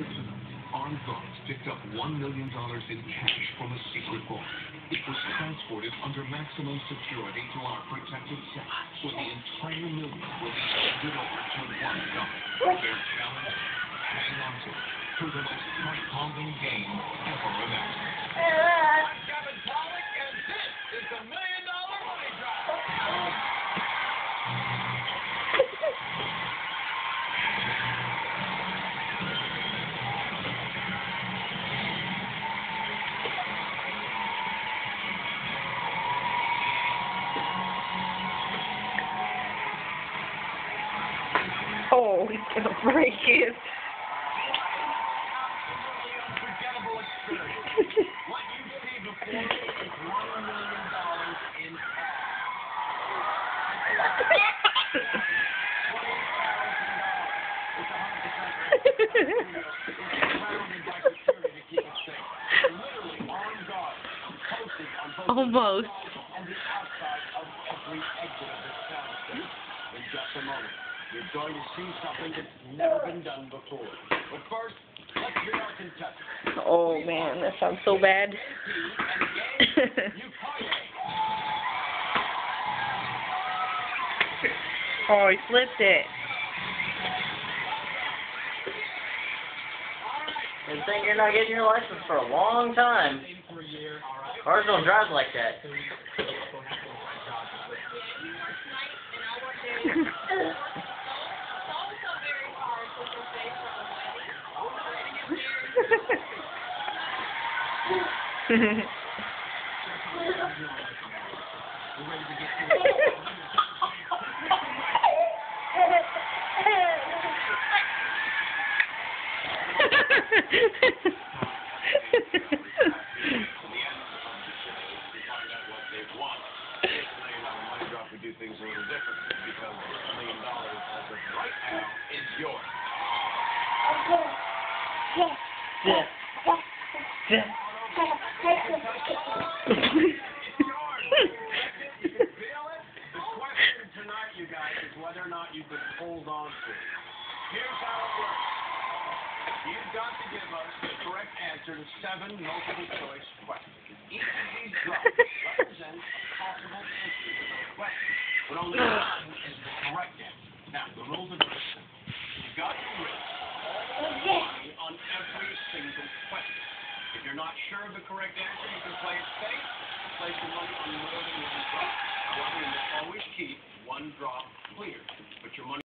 Earlier tonight, armed guards picked up $1 million in cash from a secret vault. It was transported under maximum security to our protected safe, where the entire million will be handed over to one guy. Their challenge? Hang on to it for the most heart-pounding game ever imagined. I'm Kevin Pollak, and this is the $1 Million Money Drop. Oh, he's gonna break it. Absolutely unforgettable experience. What you see before you is $1 million in Almost. on the outside of every exit of this soundstage. In just a moment, you're going to see something that's never been done before. But first, let's meet our contestants. Oh man, that sounds so bad. Oh, he flipped it. And think you're not getting your license for a long time. Cars don't drive like that. We do things a little differently because $1 million as of right now is yours. Yeah. Yeah. The question tonight, you guys, is whether or not you can hold on to it. Here's how it works. You've got to give us the correct answer to 7 multiple-choice questions. Each of these drops represents a possible answer to those questions, but only one is the correct answer. Now, the rules are very simple. You've got to risk all the money on every single question. If you're not sure of the correct answer, you can play it safe, place the money on more than one drop. However, you must always keep